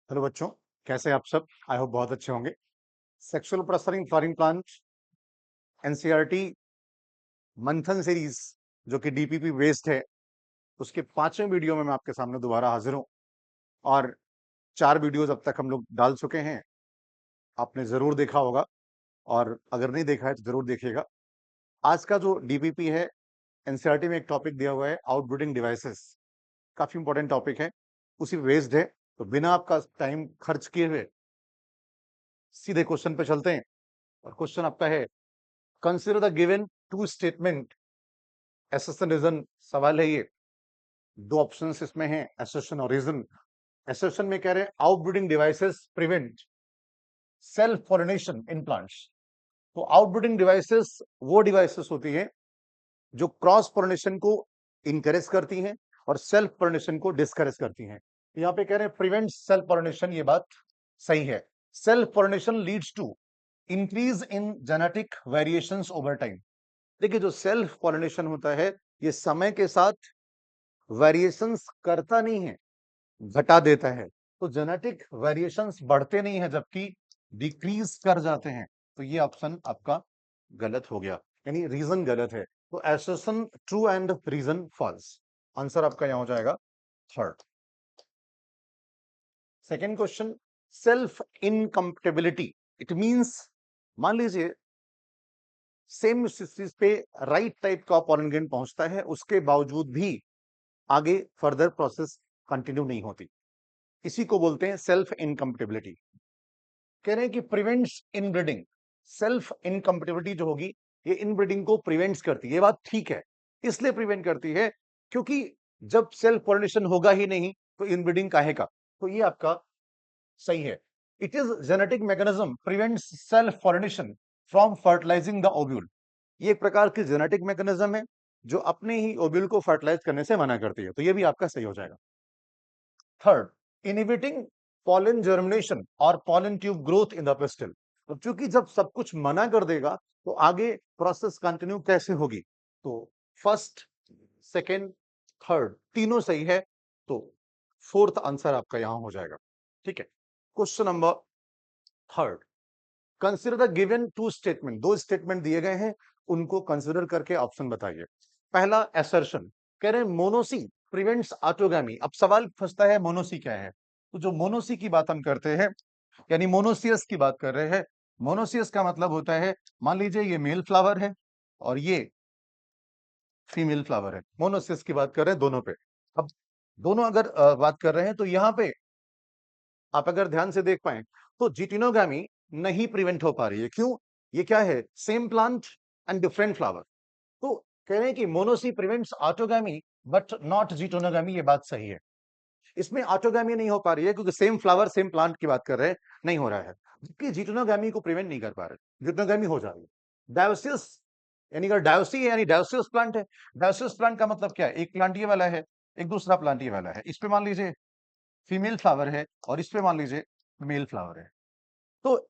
Hello बच्चों, कैसे हैं आप सब? आई होप बहुत अच्छे होंगे। सेक्सुअल प्रोस्परिंग फ्लोरिंग प्लांट एनसीईआरटी मंथन सीरीज जो कि डीपीपी बेस्ड है, उसके 5वें वीडियो में मैं आपके सामने दोबारा हाजिर हूं। और 4 वीडियोस अब तक हम लोग डाल चुके हैं, आपने जरूर देखा होगा, और अगर नहीं देखा है तो जरूर देखिएगा। आज का जो डीपीपी है, एनसीईआरटी में एक टॉपिक दिया हुआ है आउटब्रीडिंग डिवाइसेस, काफी इंपॉर्टेंट टॉपिक है, उसी बेस्ड है। तो बिना आपका टाइम खर्च किए हुए सीधे क्वेश्चन पे चलते हैं। और क्वेश्चन आपका है, consider the given two statement assertion reason. सवाल है ये, दो ऑप्शंस इसमें हैं, एसर्शन और रीजन। एसर्शन में कह रहे हैं outbreeding devices prevent self pollination in plants. तो आउटब्रीडिंग डिवाइसेस वो डिवाइसेस होती हैं जो क्रॉस पॉलिनेशन को इनकरेज करती हैं और सेल्फ पॉलिनेशन को डिस्करेज करती हैं। यहां पे कह रहे हैं प्रिवेंट सेल्फ पॉलिनेशन, ये बात सही है। Self pollination leads to increase in genetic variations over time. देखिए, जो सेल्फ पॉलिनेशन होता है ये समय के साथ वेरिएशंस करता नहीं है, घटा देता है। तो जेनेटिक वेरिएशंस बढ़ते नहीं है, जबकि डिक्रीज कर जाते हैं। तो ये ऑप्शन आपका गलत हो गया, यानी रीजन गलत है। तो assertion true and reason false. Answer आपका यहां हो जाएगा third. Second question, self incompatibility. It means, मान लीजिए सेम चीज पे राइट टाइप का पॉलन ग्रेन पहुंचता है, उसके बावजूद भी आगे फर्दर प्रोसेस कंटिन्यू नहीं होती, इसी को बोलते हैं सेल्फ इनकम्पेटिबिलिटी। कह रहे हैं कि प्रिवेंट्स इनब्रीडिंग। सेल्फ इनकम्पेटिबिलिटी जो होगी, ये इनब्रीडिंग को प्रिवेंट्स करती है। ये बात ठीक है, इसलिए प्रिवेंट करती है क्योंकि जब सेल्फ पॉलिनेशन होगा ही नहीं तो इनब्रीडिंग काहे का। तो ये आपका सही है। It is genetic mechanism prevents self pollination from fertilising the ovule. ये एक प्रकार की जेनेटिक मैकेनिज्म है जो अपने ही ओव्यूल को फर्टिलाइज करने से मना करती है। तो ये भी आपका सही हो जाएगा। थर्ड, इनहिबिटिंग पॉलन जर्मिनेशन और pollen tube growth in the pistil. तो चूंकि जब सब कुछ मना कर देगा तो आगे प्रोसेस कंटिन्यू कैसे होगी। तो फर्स्ट, सेकेंड, थर्ड तीनों सही है। तो फोर्थ आंसर आपका यहां हो जाएगा। ठीक है। Question number third, consider the given two statement. दो स्टेटमेंट दिए गए हैं, उनको कंसिडर करके ऑप्शन बताइए। पहला एसर्शन, कह रहे हैं मोनोसी प्रिवेंट्स ऑटोगैमी। अब सवाल फंसता है मोनोसी क्या है। तो जो मोनोसी की बात हम करते हैं, यानी मोनोसियस की बात कर रहे हैं। मोनोसियस का मतलब होता है, मान लीजिए ये मेल फ्लावर है और ये फीमेल फ्लावर है। मोनोसियस की बात कर रहे हैं दोनों पे। अब दोनों अगर बात कर रहे हैं तो यहां पे आप अगर ध्यान से देख पाए तो जिटिनोगामी नहीं प्रिवेंट हो पा रही है। क्यों? ये क्या है, same plant and different flower. तो कह रहे हैं कि मोनोसी प्रिवेंट्स ऑटोगैमी बट नॉट जिटोनोगामी। ये बात सही है, इसमें ऑटोगैमी नहीं हो पा रही है क्योंकि सेम फ्लावर सेम प्लांट की बात कर रहे हैं, नहीं हो रहा है। जबकि जिटोनोगामी को प्रिवेंट नहीं कर पा रहे, जिटोनोगामी हो जा रही है। डायोसिस, यानी अगर डायोसी है यानी डायोसिस प्लांट है। डायोसिस प्लांट का मतलब क्या है, एक प्लांट ये वाला है, एक दूसरा प्लांट ये वाला है। इस पे मान लीजिए फीमेल फ्लावर है और इस पे मान लीजिए मेल फ्लावर है। तो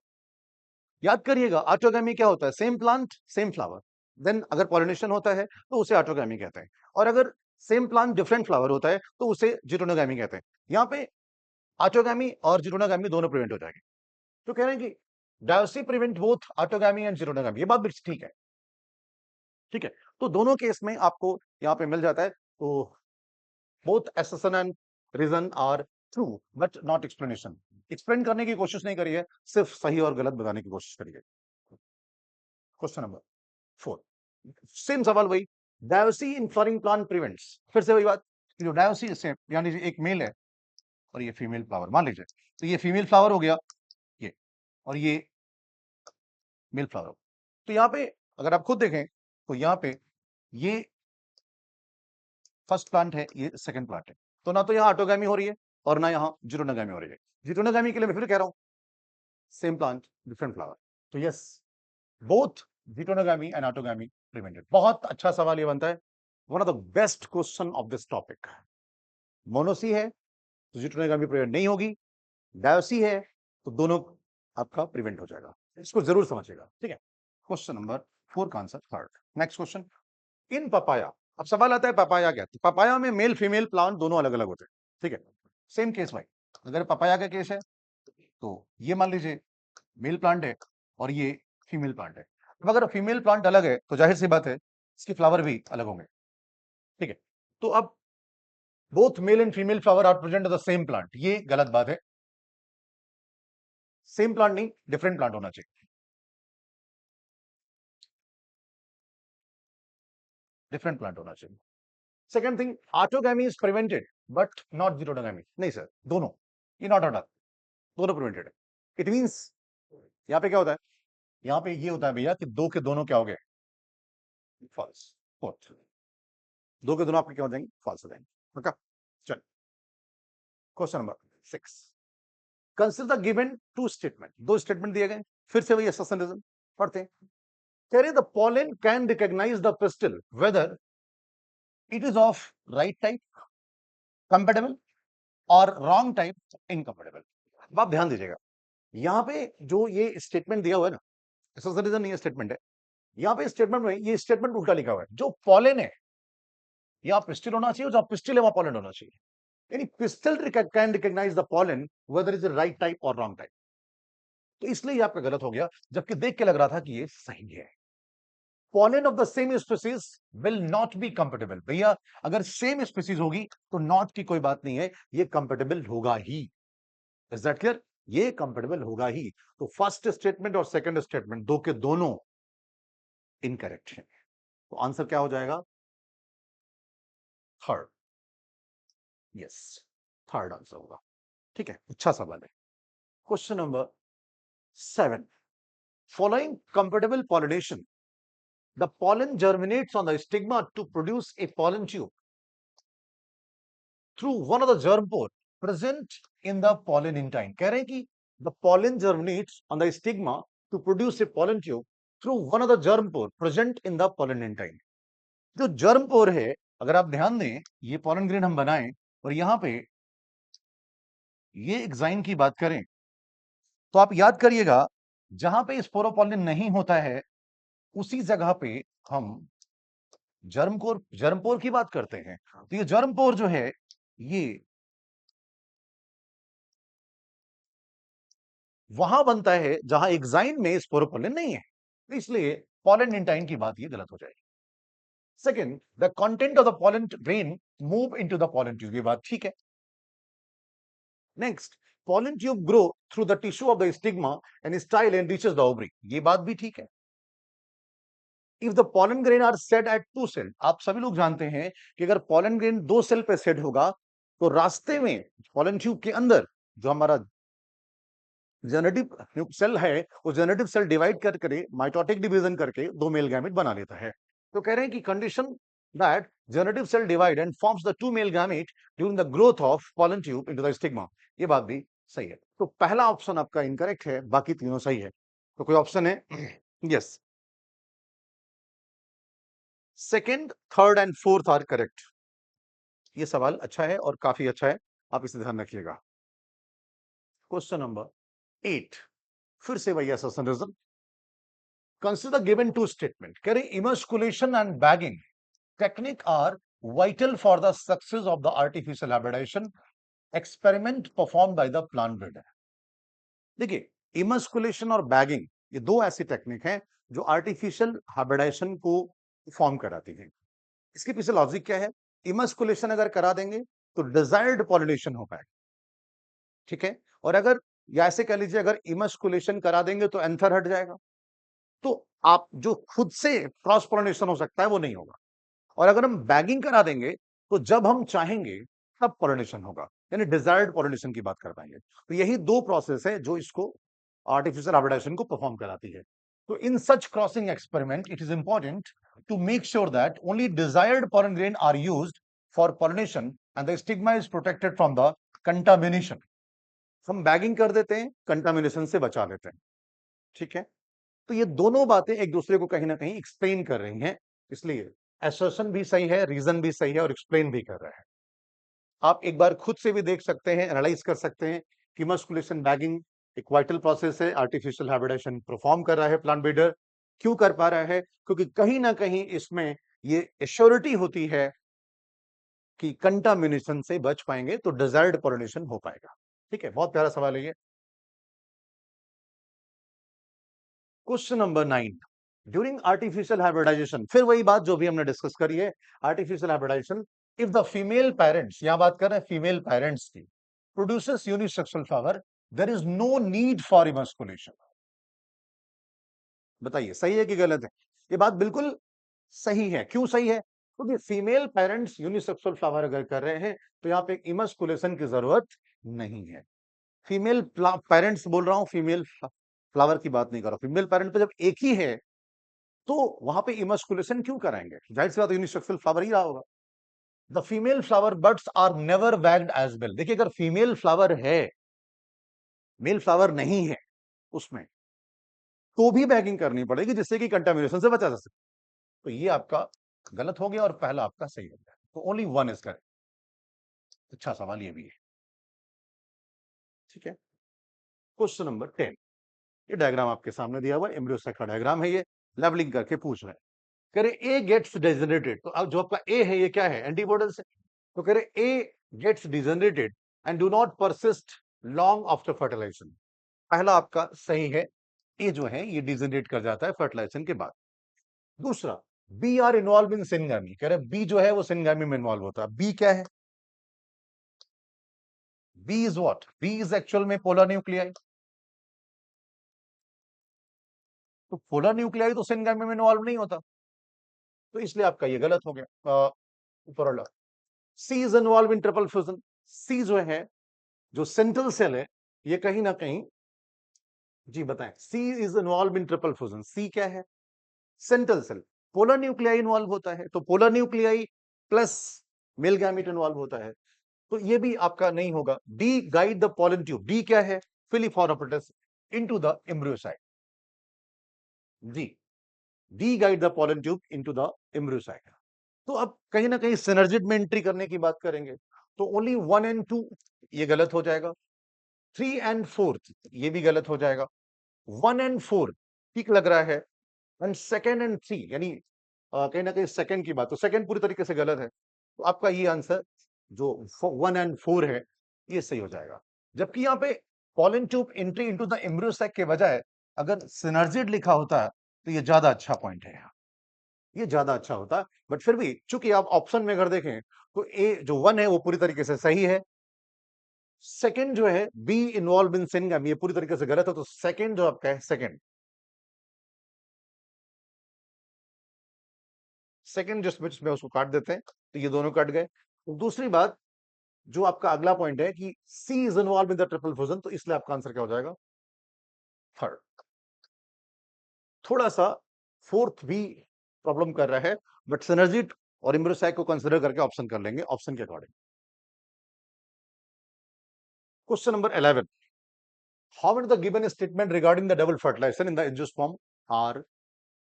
याद करिएगा, ऑटोगैमी क्या होता है, same plant same flower. Then अगर पॉलिनेशन होता है तो उसे ऑटोगैमी कहते हैं, और अगर सेम प्लांट डिफरेंट फ्लावर होता है तो उसे जिटोनोगैमी कहते हैं। यहाँ पे ऑटोगैमी और जिटोनोगैमी दोनों प्रिवेंट हो जाएंगे। तो कह रहे हैं कि डायोसी प्रिवेंट बोथ ऑटोगैमी एंड जिटोनोगैमी। ये बात भी ठीक है। ठीक है, तो दोनों केस में आपको यहाँ पे मिल जाता है। तो both assertion and reason are true but not explanation. Explain करने की कोशिश नहीं करिए, सिर्फ सही और गलत बताने की कोशिश करिए। क्वेश्चन नंबर 4, सेम सवाल वही, डायोसी इन फ्लावरिंग प्लांट प्रिवेंट्स। फिर से वही बात, जो डायोसी से यानी एक मेल है और ये फीमेल फ्लावर मान लीजिए, तो ये फीमेल फ्लावर हो गया ये, और ये मेल फ्लावर। तो यहाँ पे अगर आप खुद देखें तो यहाँ पे ये फर्स्ट प्लांट है, ये सेकंड प्लांट है। तो ना तो यहाँ ऑटोगैमी हो रही है और ना यहाँ जिटोनोगैमी हो रही है। जिटोनोगैमी के लिए मैं फिर कह रहा हूं, सेम प्लांट डिफरेंट फ्लावर। तो yes, both geitonogamy and autogamy prevented. बहुत अच्छा सवाल ये बनता है, one of the best question of this topic. Monoecy है तो जिटोनोगैमी प्रिवेंट नहीं होगी, डायोसी है तो दोनों आपका प्रिवेंट हो जाएगा। इसको जरूर समझिएगा। ठीक है। क्वेश्चन नंबर 4 का आंसर थर्ड। नेक्स्ट क्वेश्चन, इन पपाया। अब सवाल आता है पपाया क्या, तो पपाया में मेल फीमेल प्लांट दोनों अलग अलग होते हैं। ठीक है, सेम केस भाई। अगर पपाया का केस है तो ये मान लीजिए मेल प्लांट है और ये फीमेल प्लांट है। अब अगर फीमेल प्लांट अलग है तो जाहिर सी बात है इसके फ्लावर भी अलग होंगे, ठीक है। तो अब both male and female flower are present the same plant, ये गलत बात है। सेम प्लांट नहीं, डिफरेंट प्लांट होना चाहिए, डिफरेंट प्लांट होना चाहिए। Second thing, autogamy is prevented but not geitonogamy. नहीं सर, दोनों, ये नॉट ऑर्डर, दोनों प्रिवेंटेड है। इट मींस यहाँ पे क्या होता है, यहाँ पे ये होता है भैया कि दो के दोनों क्या हो गए, फॉल्स। फोर्थ, दो के दोनों आपके क्या हो जाएंगे, फॉल्स हो जाएंगे। पक्का? चल, question number 6, consider the given two statement. दो स्टेटमेंट दिए गए, फिर से वही असोसिएशन पढ़ते हैं। कह रहे the pollen can recognize the pistil whether it is of right type compatible और wrong type incompatible। अब आप ध्यान दीजिएगा, यहाँ पे जो ये स्टेटमेंट दिया हुआ है ना, असोसिएशन ये स्टेटमेंट है, यहाँ पे स्टेटमेंट में ये स्टेटमेंट उल्टा लिखा हुआ है। जो पॉलन है यहाँ पिस्टिल होना चाहिए, जहाँ पिस्टिल है वहां पॉलन होना चाहिए। यानी pistil can recognise the pollen whether is right type और रॉन्ग टाइप। तो इसलिए ये आपका गलत हो गया, जबकि देख के लग रहा था कि ये सही है। pollen of the same species will not be compatible। भैया अगर सेम स्पीसीज होगी तो नॉट की कोई बात नहीं है, ये कंपेटेबल होगा ही। Is that clear? ये कंपेटेबल होगा ही। तो फर्स्ट स्टेटमेंट और सेकंड स्टेटमेंट दो के दोनों इनकरेक्ट है। तो आंसर क्या हो जाएगा, थर्ड। यस, थर्ड आंसर होगा। ठीक है, अच्छा सवाल है। Question number 7, following compatible pollination, the pollen germinates on the stigma to produce a pollen tube through one of the germ pore present in the pollen intine। कह रहे हैं कि the pollen germinates on the stigma to produce a pollen tube through one of the germ pore present in the pollen intine। जो germ pore है, अगर आप ध्यान दें, ये pollen grain हम बनाएं और यहां पे ये एक्साइन की बात करें तो आप याद करिएगा, जहां पे स्पोरोपोलिन नहीं होता है उसी जगह पे हम जर्मपोर की बात करते हैं। तो ये जर्मपोर जो है ये वहां बनता है जहां एक्साइन में स्पोरोपोलिन नहीं है, इसलिए पॉलन इंटाइन की बात ये गलत हो जाएगी। Second, the content of the pollen grain move into the pollen tube, ये बात ठीक है। Next, pollen tube grow through the tissue of the stigma and style and reaches the ovary, ये बात भी ठीक है। If the pollen grain are set at 2 cell, आप सभी लोग जानते हैं कि अगर पॉलन ग्रेन 2 सेल पे सेट होगा तो रास्ते में पॉलन ट्यूब के अंदर जो हमारा जेनेटिव सेल है, वो जेनेटिव सेल डिवाइड करके माइटोटिक डिवीजन करके दो मेल गैमेट बना लेता है। तो कह रहे हैं कि condition that generative cell divide and forms the two male gamete during the growth of pollen tube into the stigma, ये बात भी सही है। तो पहला ऑप्शन आपका इनकरेक्ट है, बाकी तीनों सही है। तो कोई ऑप्शन है? Yes, second, third and fourth are correct. ये सवाल अच्छा है और काफी अच्छा है, आप इसे ध्यान रखिएगा। क्वेश्चन नंबर 8, फिर से वही assertion reason. Consider given two statement। कह रहे emasculation and bagging technique are vital for the success of the artificial hybridization experiment performed by the plant breeder। देखिए, emasculation और bagging ये दो ऐसी टेक्निक हैं जो आर्टिफिशियल हाइब्रिडाइजेशन को फॉर्म कराती हैं। इसके पीछे लॉजिक क्या है? इमस्कुलेशन अगर करा देंगे तो डिजायर्ड पॉलिनेशन हो पाएगा, ठीक है। और अगर, या ऐसे कह लीजिए, अगर इमस्कुलेशन करा देंगे तो एंथर हट जाएगा, तो आप जो खुद से क्रॉस पॉलिनेशन हो सकता है वो नहीं होगा। और अगर हम बैगिंग करा देंगे तो जब हम चाहेंगे तब पॉलिनेशन होगा, यानी डिजायर्ड पॉलिनेशन की बात कर पाएंगे। तो यही दो प्रोसेस है जो इसको आर्टिफिशियल हाइब्रिडाइजेशन को परफॉर्म कराती है। तो in such crossing experiment it is important to make sure that only desired pollen grain are used for pollination and the stigma is protected from the contamination। हम bagging कर देते हैं, contamination से बचा लेते हैं, ठीक है। तो ये दोनों बातें एक दूसरे को कहीं ना कहीं एक्सप्लेन कर रही हैं, इसलिए एसर्शन भी सही है, रीजन भी सही है और एक्सप्लेन भी कर रहे हैं। आप एक बार खुद से भी देख सकते हैं, एनालाइज कर सकते हैं कि मस्कुलेशन बैगिंग एक वाइटल प्रोसेस है, आर्टिफिशियल हाइब्रिडाइजेशन परफॉर्म कर रहा है प्लांट ब्रीडर। क्यों कर पा रहा है? क्योंकि कहीं ना कहीं इसमें ये एश्योरिटी होती है कि कंटामिनेशन से बच पाएंगे, तो डिजायर्ड पॉलिनेशन हो पाएगा। ठीक है, बहुत प्यारा सवाल है ये। Question number 9, during artificial hybridisation, फिर वही बात जो भी हमने डिस्कस करी है, artificial hybridisation, if the female parents, यहां बात कर रहे हैं फीमेल पेरेंट्स की, produces unisexual flower, there is no need for emasculation. बताइए सही है कि गलत है? ये बात बिल्कुल सही है। क्यों सही है? क्योंकि फीमेल पेरेंट्स यूनिसेक्सुअल फ्लावर अगर कर रहे हैं तो यहाँ पे इमस्कुलेशन की जरूरत नहीं है। फीमेल पेरेंट्स बोल रहा हूं, फीमेल फ्लावर की बात नहीं कर रहा। फीमेल पेरेंट पे जब एक ही है तो वहां पे इमस्कुलेशन क्यों कराएंगे? जाहिर सी बात यूनिसेक्सुअल फ्लावर ही रहा होगा। The female flower buds are never bagged as well. देखिए अगर फीमेल फ्लावर है, मेल फ्लावर नहीं है उसमें, तो भी बैगिंग करनी पड़ेगी जिससे कि कंटामिनेशन से बचा जा सके। तो ये आपका गलत हो गया और पहला आपका सही हो गया। तो ओनली वन इज करेक्ट। अच्छा सवाल ये भी है। ठीक है, क्वेश्चन नंबर 10, ये डायग्राम आपके सामने दिया हुआ है, एम्ब्रियोसाइट का डायग्राम है ये, लेवलिंग करके पूछ रहे हैं। कह रहे ए गेट्स डिजेनरेटेड, तो अब जो आपका ए है ये क्या है? एंटीबॉडीज है। तो कह रहे a gets degenerated and do not persist long after fertilisation. पहला आपका सही है, ए जो है ये डिजेनरेट कर जाता है फर्टिलाइजेशन के बाद। दूसरा, बी आर इन्वॉल्व इन सिनगामी, कह रहे बी जो है वो सिनगामी में इन्वॉल्व होता है। बी क्या है? B is what? B is actual में पोलर न्यूक्लियाई। तो पोलर न्यूक्लियाई तो सिनगामी में इन्वॉल्व नहीं होता, तो इसलिए आपका ये गलत हो गया। ऊपर वाला C is involve in triple fusion. C जो है, जो सेंट्रल सेल है, ये कहीं ना कहीं, जी बताएं, C is involve in triple fusion. C क्या है? Central cell. Polar nuclei involve होता है, तो polar nuclei plus male gamete involve होता है, तो ये भी आपका नहीं होगा। D guide the pollen tube. D क्या है? Filiform apparatus into the embryo sac. जी, D guide the pollen tube into the embryo sac. तो अब कहीं ना कहीं सिनर्जिड में एंट्री करने की बात करेंगे, तो ओनली 1 एंड 2 ये गलत हो जाएगा। 3 एंड 4 ये भी गलत हो जाएगा। 1 एंड 4 ठीक लग रहा है, एंड सेकेंड एंड 3 यानी कहीं ना कहीं सेकेंड की बात, तो सेकेंड पूरी तरीके से गलत है। तो आपका ये आंसर जो 1 एंड 4 है ये सही हो जाएगा। जबकि यहाँ पे pollen tube entry into the embryo sac के बजाय अगर सिनर्जिड लिखा होता तो ये ज्यादा अच्छा पॉइंट है, ये ज्यादा अच्छा होता। बट फिर भी चूंकि आप ऑप्शन में अगर देखें तो ए जो 1 है वो पूरी तरीके से सही है। सेकंड जो है बी इन्वॉल्व इन सिनगम, ये पूरी तरीके से गलत है। तो सेकंड जो आपका है, सेकंड जिसमें उसको काट देते हैं, तो ये दोनों कट गए। तो दूसरी बात, जो आपका अगला पॉइंट है कि C is involve in the triple fusion, तो इसलिए आपका आंसर क्या हो जाएगा? थर्ड। थोड़ा सा फोर्थ भी प्रॉब्लम कर रहा है, बट सिनर्जी और इम्ब्रोसाइक को कंसिडर करके ऑप्शन कर लेंगे ऑप्शन के according. Question number 11, how many the given statement regarding the double fertilization in the angiosperm are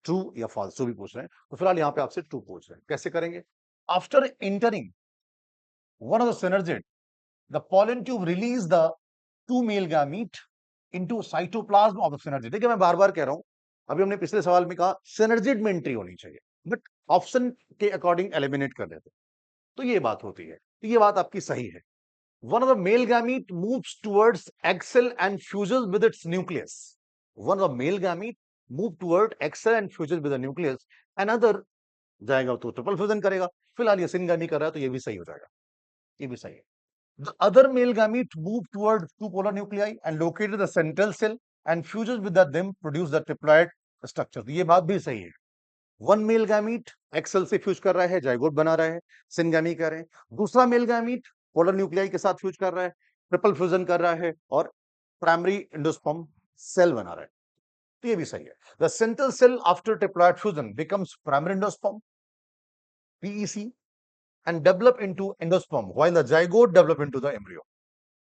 true या फॉल्स, जो भी पूछ रहे हैं। तो फिलहाल यहाँ पे आपसे ट्रू पूछ रहे हैं, कैसे करेंगे? After entering one of the synergid, the pollen tube release the two male gamete into cytoplasm of the synergid। देखिए मैं बार बार कह रहा हूं, अभी हमने पिछले सवाल में कहा सिनर्जिड में एंट्री होनी चाहिए, बट ऑप्शन के अकॉर्डिंग एलिमिनेट कर देते, तो ये बात होती है। तो ये बात आपकी सही है। One of the male gamete moves towards egg cell and fuses with its nucleus। One of the male gamete move toward egg cell and fuses with the nucleus, another जाएगा तो ट्रिपल फ्यूजन करेगा। फिलहाल ये सिनगामी कर रहा है, तो ये भी सही हो जाएगा, ये भी सही है। The other male gamete move toward two polar nuclei and located the central cell and fuses with them produce the triploid structure। तो ये बात भी सही है। वन मेल गैमीट एक्सेल से फ्यूज कर रहा है, जाइगोट बना रहा है, सिनगामी कह रहे हैं। दूसरा मेल गैमीट पोलर न्यूक्लियाई के साथ फ्यूज कर रहा है, ट्रिपल फ्यूजन कर रहा है और प्राइमरी एंडोस्पर्म सेल बना रहा है, तो ये भी सही है। The central cell after triploid fusion becomes primary endosperm PEC and develop into endosperm while the zygote develop into the embryo।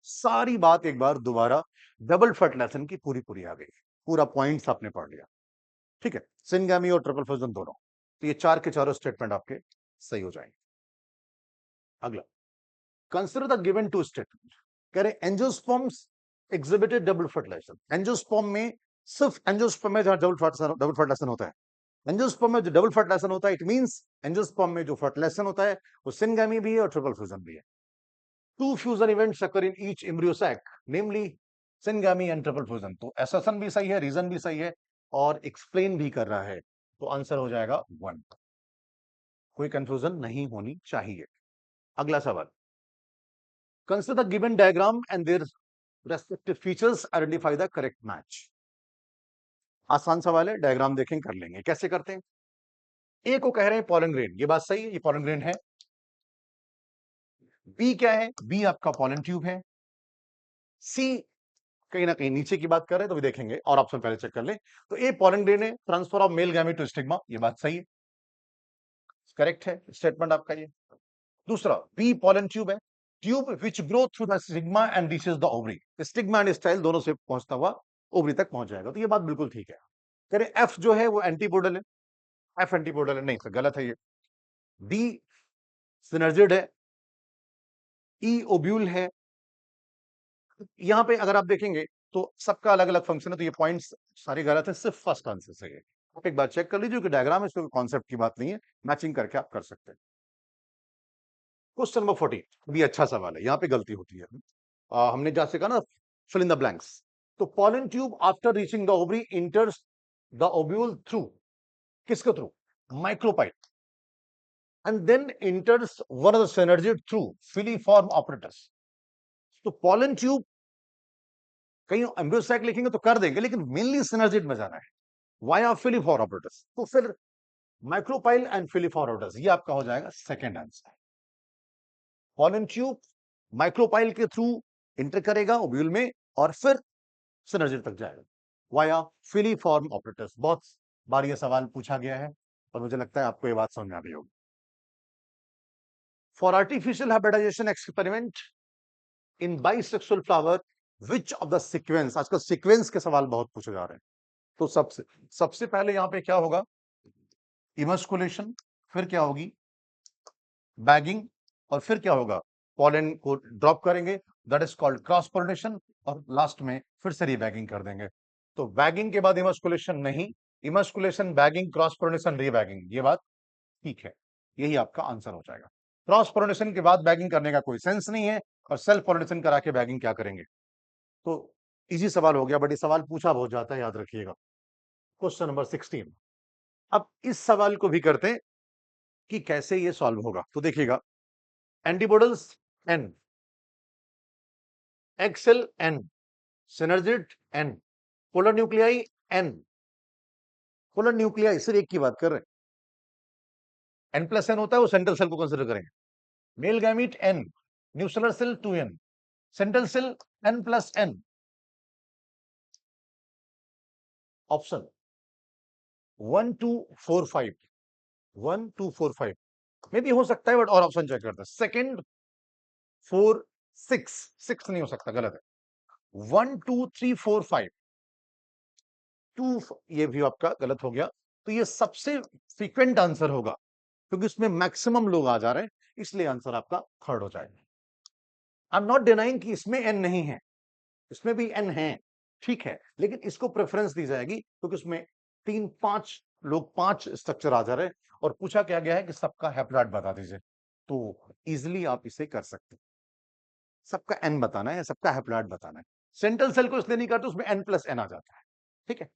सारी बात एक बार दोबारा डबल फर्टिलाइजेशन की पूरी पूरी आ गई, पूरा पॉइंट्स आपने पढ़ लिया। ठीक है, सिनगामी और ट्रिपल फ्यूजन दोनों, तो ये चार के चारों स्टेटमेंट आपके सही हो जाएंगे। अगला, consider the given two statement. कह रहे angiosperms exhibited double fertilization. Angiosperm में सिर्फ एंजियोस्पर्म में जहां डबल फर्टिलाइजेशन होता है, एंजियोस्पर्म में जो डबल फर्टिलाइजेशन होता है, इट मींस एंजियोस्पर्म में जो फर्टिलाइजेशन होता है वो सिनगामी भी है और ट्रिपल फ्यूजन भी है। 2 fusion events occur in each embryo sac, namely syngamy and triple fusion. तो एसर्शन भी सही है, रीजन भी सही है और एक्सप्लेन भी कर रहा है, तो आंसर हो जाएगा 1। कोई कंफ्यूजन नहीं होनी चाहिए। अगला सवाल, consider the given diagram and their respective features, identify the correct match. आसान सवाल है, डायग्राम देखें कर लेंगे। कैसे करते हैं? ए को कह रहे हैं पॉलन ग्रेन, ये बात सही है, ये पॉलन ग्रेन है। बी क्या है? बी आपका पॉलन ट्यूब है। सी कहीं ना कहीं नीचे की बात कर रहे हैं, तो भी देखेंगे और ऑप्शन पहले चेक कर ले। तो ए पॉलन ग्रेन है, transfer of male gamete to stigma, ये बात सही है, करेक्ट है स्टेटमेंट आपका ये। दूसरा, बी पॉलन ट्यूब है, tube which grow through the stigma and reaches the ovary, stigma and style दोनों से पहुंचता हुआ ओवरी तक पहुंच जाएगा, तो ये बात बिल्कुल ठीक है। कह रहे एफ जो है वो एंटीपोडल है, एफ एंटीपोडल है, नहीं सर गलत है ये। डी सिनर्जिड है, ई ओब्यूल है। यहां पे अगर आप देखेंगे तो सबका अलग अलग फंक्शन है, तो ये पॉइंट्स सारे गलत है, सिर्फ फर्स्ट आंसर सही है। आप एक बार चेक कर लीजिए कि डायग्राम है, इसमें कॉन्सेप्ट की बात नहीं है, मैचिंग करके आप कर सकते हैं। क्वेश्चन नंबर 14 भी अच्छा सवाल है, यहां पे गलती होती है। हमने जैसे कहा ना, फिल इन द ब्लैंक्स। तो pollen tube after reaching the ovary enters the ovule through, किसके थ्रू? Micropyle, and then enters one of the synergid through filiform apparatus. तो पॉलन ट्यूब कहीं एम्ब्रियो सैक लिखेंगे तो कर देंगे, लेकिन मेनली सिनर्जिड में जाना है, वाया फिलीफॉर ऑपरेटस। तो फिर माइक्रोपाइल एंड फिलीफॉर ऑपरेटस, ये आपका हो जाएगा second answer. Pollen tube micropyle के थ्रू इंटर करेगा ओव्यूल में और फिर सिनर्जिड तक जाएगा वाया फिलीफॉर्म ऑपरेटस। बहुत बार ये सवाल पूछा गया है और मुझे लगता है आपको ये बात समझ में आ गई होगी। For artificial hybridization experiment in bisexual flower, which of the sequence, आजकल सीक्वेंस के सवाल बहुत पूछे जा रहे हैं, तो सबसे पहले यहां पे क्या होगा? इमस्कुलेशन, फिर क्या होगी? बैगिंग, और फिर क्या होगा? पॉलन को ड्रॉप करेंगे, that is called cross pollination, और लास्ट में फिर से रीबैगिंग कर देंगे। तो बैगिंग के बाद इमस्कुलेशन नहीं, इमस्कुलेशन, बैगिंग, क्रॉस पोलिनेशन, रीबैगिंग, ये बात ठीक है, यही आपका आंसर हो जाएगा। क्रॉस पोलिनेशन के बाद बैगिंग करने का कोई सेंस नहीं है, और सेल्फ पोलिनेशन करा के बैगिंग क्या करेंगे? तो इजी सवाल हो गया, बट ये सवाल पूछा बहुत जाता है, याद रखिएगा। Question number 16। अब इस सवाल को भी करते हैं कि कैसे ये सॉल्व होगा। तो देखिएगा, antipodals N, egg cell N, synergid N, polar nuclei N. Polar nuclei सिर्फ एक की बात कर रहे हैं, एन प्लस एन होता है, वो सेंट्रल सेल को कंसिडर करेंगे। Male gamete n, nuclear cell 2n, central cell n plus n। Option 1 2 4 5, 1 2 4 5 मे भी हो सकता है, बट और ऑप्शन चेक करते हैं। सेकेंड 4 6, 6 नहीं हो सकता, गलत है। 1 2 3 4 5, 2 ये भी आपका गलत हो गया। तो ये सबसे फ्रीक्वेंट आंसर होगा, क्योंकि इसमें मैक्सिमम लोग आ जा रहे हैं, इसलिए आंसर आपका थर्ड हो जाएगा। आई एम नॉट डिनाइंग कि इसमें एन नहीं है, इसमें भी एन है, ठीक है, लेकिन इसको प्रेफरेंस दी जाएगी क्योंकि उसमें 3 5 लोग, 5 स्ट्रक्चर आ जा रहे हैं, और पूछा क्या गया है कि सबका हैप्लॉइड बता दीजिए, तो इजिली आप इसे कर सकते हैं। सबका एन बताना है, सबका हैप्लॉइड बताना है। सेंट्रल सेल को इसलिए नहीं करते, उसमें एन प्लस एन आ जाता है, ठीक है।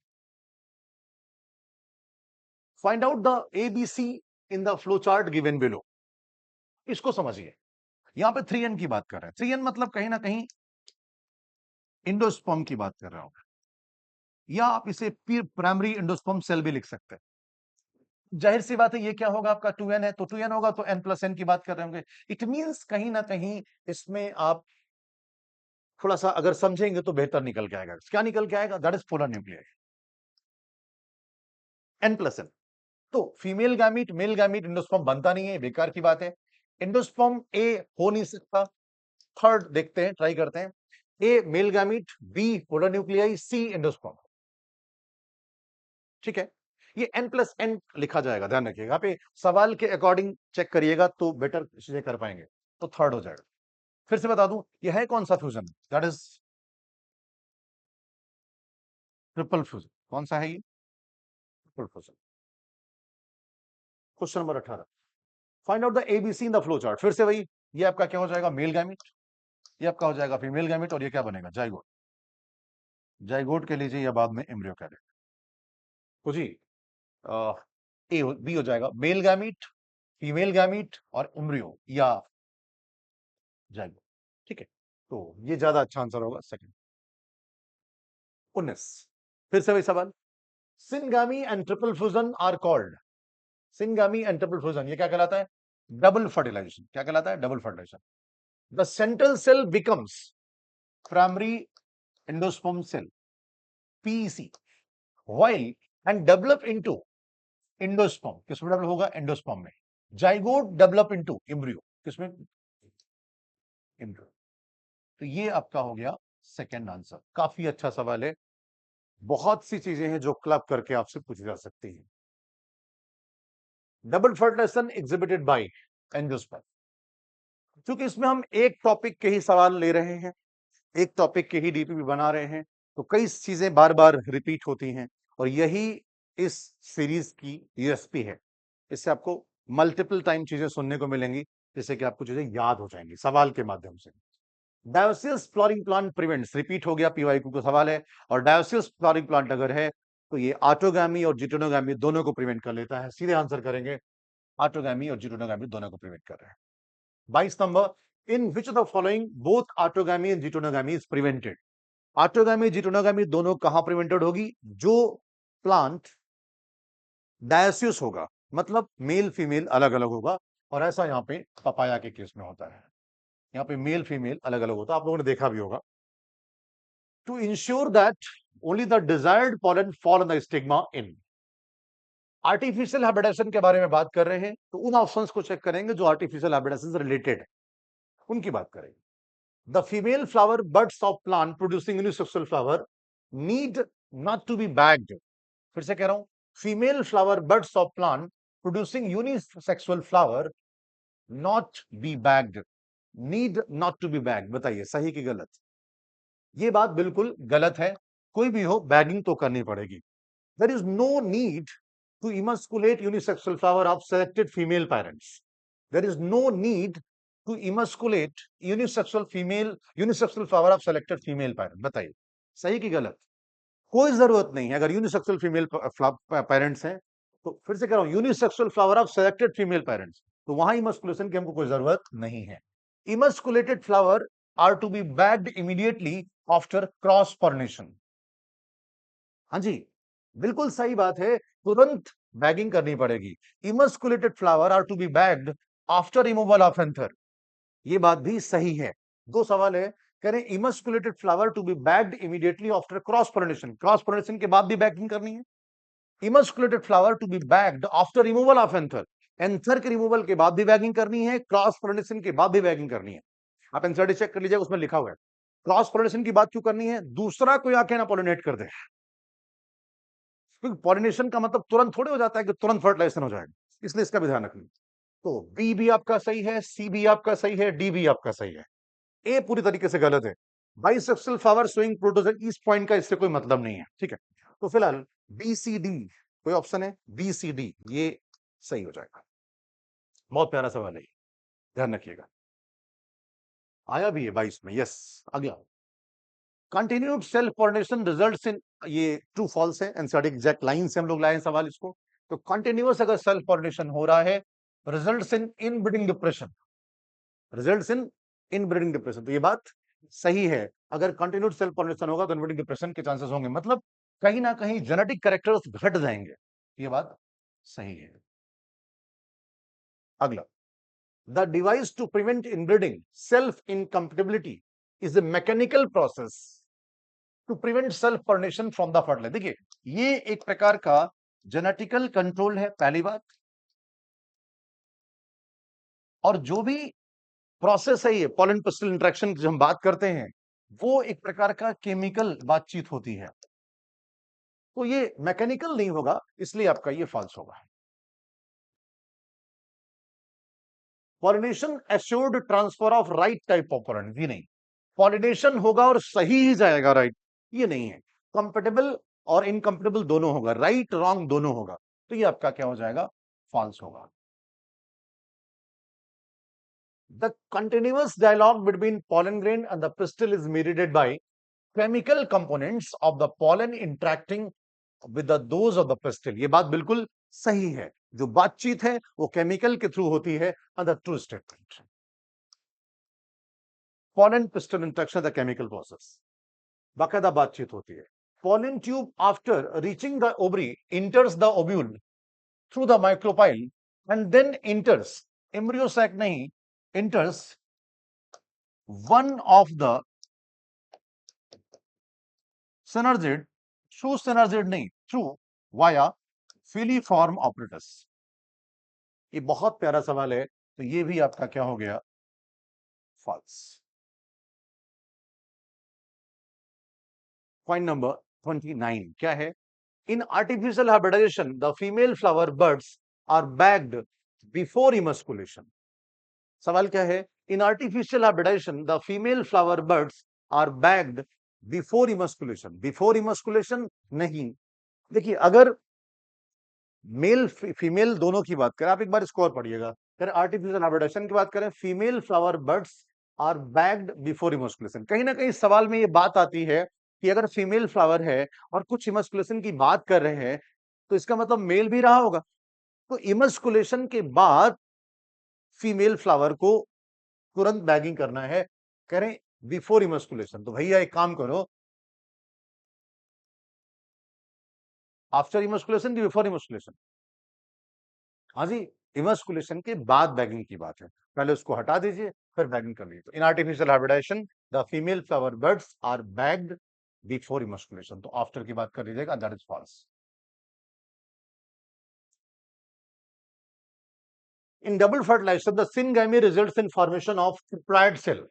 Find out the ABC in the flow chart given below. इसको समझिए, यहां पे 3n की बात कर रहे हैं। 3n मतलब कहीं ना कहीं इंडोस्पर्म की बात कर रहा हूं, या आप इसे प्राइमरी इंडोस्पर्म सेल भी लिख सकते हैं। जाहिर सी बात है, ये क्या होगा? आपका 2n है, तो 2n होगा, तो n प्लस n की बात कर रहे होंगे। इट मींस कहीं ना कहीं इसमें आप थोड़ा सा अगर समझेंगे तो बेहतर निकल के आएगा। क्या निकल के आएगा? That is polar nuclear, n plus n। तो female gamete male gamete endosperm बनता नहीं है, बेकार की बात है। इंडोस्पर्म ए हो नहीं सकता। थर्ड देखते हैं, ट्राई करते हैं। A male gamete, B polar nuclei, C endosperm, ठीक है। ये n प्लस n लिखा जाएगा, ध्यान रखिएगा। यहाँ पे सवाल के अकॉर्डिंग चेक करिएगा तो बेटर चीजें कर पाएंगे। तो थर्ड हो जाएगा। फिर से बता दूं, यह है कौन सा fusion? That is triple fusion. कौन सा है ये? Triple fusion. Question number 18, find out the ABC in the flow chart. फिर से वही, ये आपका क्या हो जाएगा? मेल गैमीट, ये आपका हो जाएगा फीमेल गैमेट और ये क्या बनेगा, जाइगोट। जाइगोट के लीजिए या बाद में एम्ब्रियो कह दें तो जी ए बी हो जाएगा, मेल गैमीट, फीमेल गैमीट और एम्ब्रियो या जाइगोट। ठीक है, तो ये ज्यादा अच्छा आंसर होगा सेकंड। 19 फिर से वही सवाल, syngamy and triple fusion are called, syngamy and triple fusion ये क्या कहलाता है, डबल फर्टिलाइजेशन। क्या कहलाता है, double fertilization. The central cell becomes primary endosperm cell PEC while and develop into endosperm, किसमें डेवलप होगा, एंडोस्पर्म में। जाइगोट डेवलप इनटू एम्ब्रियो, किसमें, एम्ब्रियो। तो ये आपका हो गया सेकंड आंसर। काफी अच्छा सवाल है, बहुत सी चीजें हैं जो क्लब करके आपसे पूछी जा सकती है। Double fertilization exhibited by endosperm, क्योंकि इसमें हम एक टॉपिक के ही सवाल ले रहे हैं, एक टॉपिक के ही डीपीपी बना रहे हैं, तो कई चीजें बार बार रिपीट होती हैं और यही इस सीरीज की यूएसपी है। इससे आपको मल्टीपल टाइम चीजें सुनने को मिलेंगी, जिससे कि आपको चीजें याद हो जाएंगी सवाल के माध्यम से। Dioecious flowering plant prevents, repeat हो गया, पीवाईक्यू का सवाल है, और डायोसियस फ्लोरिंग प्लांट अगर है तो ये ऑटोगामी और जिटोनोगामी दोनों को प्रिवेंट कर लेता है। सीधे आंसर करेंगे, ऑटोगामी और जिटोनोगामी दोनों को प्रिवेंट कर रहे हैं। 22 number, in which of the following both autogamy and geitonogamy is prevented. Autogamy geitonogamy दोनों कहां प्रिवेंटेड होगी, जो प्लांट डायोसियस होगा, मतलब मेल फीमेल अलग अलग होगा, और ऐसा यहां पे पपाया के केस में होता है, यहां पे मेल फीमेल अलग अलग होता है, आप लोगों ने देखा भी होगा। To ensure that only the desired pollen fall on the stigma in, artificial habitation के बारे में बात कर रहे हैं, तो उन ऑप्शंस को चेक करेंगे जो आर्टिफिशियल हैबिटेशन से रिलेटेड है, उनकी बात करेंगे। The female flower buds of plant producing unisexual flower need not to be bagged. फिर से कह रहा हूं, female flower buds of plant producing unisexual flower not be bagged, need not to be bagged। बताइए सही की गलत, ये बात बिल्कुल गलत है, कोई भी हो बैगिंग तो करनी पड़ेगी। There is no need to emasculate unisexual flower of selected female parents. There is no need to emasculate unisexual flower of selected female parents। बताइए सही की गलत, कोई जरूरत नहीं है। अगर यूनिसेक्सुअल फीमेल पेरेंट्स हैं, तो फिर से कह रहा हूं, unisexual flower of selected female parents, तो वहां इमस्कुलेशन की हमको कोई जरूरत नहीं है। Emasculated flower are to be bagged immediately after cross pollination. हाँ जी, बिल्कुल सही बात है, तुरंत बैगिंग करनी पड़ेगी। Emasculated flower are to be bagged after removal of anther, ये बात भी सही है। दो सवाल है, कह रहे emasculated flower to be bagged immediately after cross pollination, cross pollination के बाद भी बैगिंग करनी है। Emasculated flower to be bagged after removal of anther, anther के रिमूवल के बाद भी बैगिंग करनी है, क्रॉस पोलिनेशन के बाद भी बैगिंग करनी है। आप एनसीईआरटी चेक कर लीजिए, उसमें लिखा हुआ है। क्रॉस पोलिनेशन की बात क्यों करनी है, दूसरा कोई आके ना पोलिनेट कर दे, क्योंकि पॉलिनेशन का मतलब तुरंत थोड़े हो जाता है कि तुरंत फर्टिलाइजेशन हो जाएगा, इसलिए इसका भी ध्यान रखना। तो बी भी आपका सही है, सी भी आपका सही है, डी भी आपका सही है, ए पूरी तरीके से गलत है। बाइसेक्सुअल फ्लावर शोइंग प्रोटोजन, इस पॉइंट का इससे कोई मतलब नहीं है, ठीक है। तो फिलहाल बी सी डी कोई ऑप्शन है, बी सी डी ये सही हो जाएगा। बहुत प्यारा सवाल है, ध्यान रखिएगा। आया भी है 22 में, यस। अगला, continued self pollination results in, ये ट्रू फॉल्स है, एनसीईआरटी एग्जैक्ट लाइन से हम लोग लाए सवाल इसको। तो कंटिन्यूअस अगर सेल्फ पॉलिनेशन हो रहा है, results in inbreeding depression, results in inbreeding depression, तो ये बात सही है। अगर कंटिन्यूड सेल्फ पॉलिनेशन होगा तो इनब्रीडिंग डिप्रेशन के चांसेस होंगे, मतलब कहीं ना कहीं जेनेटिक कैरेक्टर्स घट जाएंगे, ये बात सही है। अगला, the device to prevent inbreeding self incompatibility is a mechanical process to prevent self pollination from the fertilizer. देखिए ये एक प्रकार का जेनेटिकल कंट्रोल है, पहली बात, और जो भी प्रोसेस है ये पॉलन पिस्टल इंटरेक्शन की जो हम बात करते हैं, वो एक प्रकार का केमिकल बातचीत होती है, तो ये मैकेनिकल नहीं होगा, इसलिए आपका ये फॉल्स होगा। Pollination assured transfer of right type of pollen, ये नहीं, पॉलिनेशन होगा और सही ही जाएगा राइट, ये नहीं है। कंपेटेबल और इनकम्पेटेबल दोनों होगा, राइट रॉन्ग दोनों होगा, तो ये आपका क्या हो जाएगा, फॉल्स होगा। The continuous dialogue between pollen grain and the pistil is mediated by chemical components of the pollen interacting with the those of the pistil. ये बात बिल्कुल सही है, जो बातचीत है वो केमिकल के थ्रू होती है, and the true statement. Pollen pistil interaction the chemical process. बाकायदा बातचीत होती है. Pollen tube after reaching the ovary enters the ovule through the micropyle and then enters, embryo sac नहीं, enters one of the synergid, through synergid नहीं, through via filiform apparatus. ये बहुत प्यारा सवाल है, तो ये भी आपका क्या हो गया? फॉल्स. पॉइंट नंबर 29 क्या है? In artificial hybridization, the female flower buds are bagged before emasculation. सवाल क्या है? In artificial hybridization, the female flower buds are bagged before emasculation. Before emasculation नहीं. देखिए, अगर मेल फीमेल दोनों की बात करें, आप एक बार इसको और पढ़िएगा. अगर आर्टिफिशियल हाइब्रिडेशन की बात करें, female flower buds are bagged before emasculation. कहीं ना कहीं सवाल में ये बात आती है कि अगर फीमेल फ्लावर है और कुछ इमस्कुलेशन की बात कर रहे हैं, तो इसका मतलब मेल भी रहा होगा. तो इमस्कुलेशन के बाद फीमेल फ्लावर को तुरंत बैगिंग करना है, करें बिफोर इमस्कुलेशन. तो भैया एक काम करो, आफ्टर इमस्कुलेशन कि बिफोर इमस्कुलेशन? हाँ जी, इमस्कुलेशन के बाद बैगिंग की बात है. पहले उसको हटा दीजिए, फिर बैगिंग कर लीजिए. In artificial hybridization the female flower buds are bagged before emasculation. तो आफ्टर की बात कर लीजिएगा, that is false. In double fertilization the syngamy results in formation of triploid cell,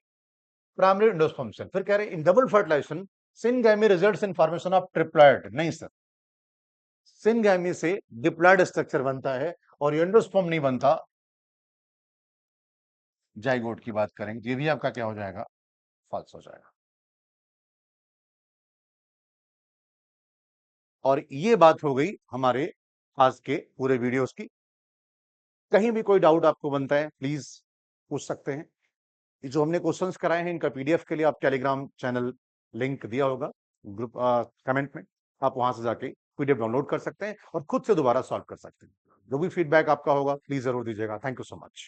primary endosperm cell. फिर कह रहे हैं in double fertilization syngamy results in formation of triploid. नहीं सर, सिनगैमी से डिप्लॉइड स्ट्रक्चर बनता है और एंडोस्पर्म नहीं बनता. जाइगोट की बात करेंगे, ये भी आपका क्या हो जाएगा? फॉल्स हो जाएगा. और ये बात हो गई हमारे आज के पूरे वीडियोस की. कहीं भी कोई डाउट आपको बनता है, प्लीज पूछ सकते हैं. जो हमने क्वेश्चंस कराए हैं, इनका पीडीएफ के लिए आप टेलीग्राम चैनल लिंक दिया होगा ग्रुप कमेंट में, आप वहां से जाके पीडीएफ डाउनलोड कर सकते हैं और खुद से दोबारा सॉल्व कर सकते हैं. जो भी फीडबैक आपका होगा, प्लीज जरूर दीजिएगा. Thank you so much.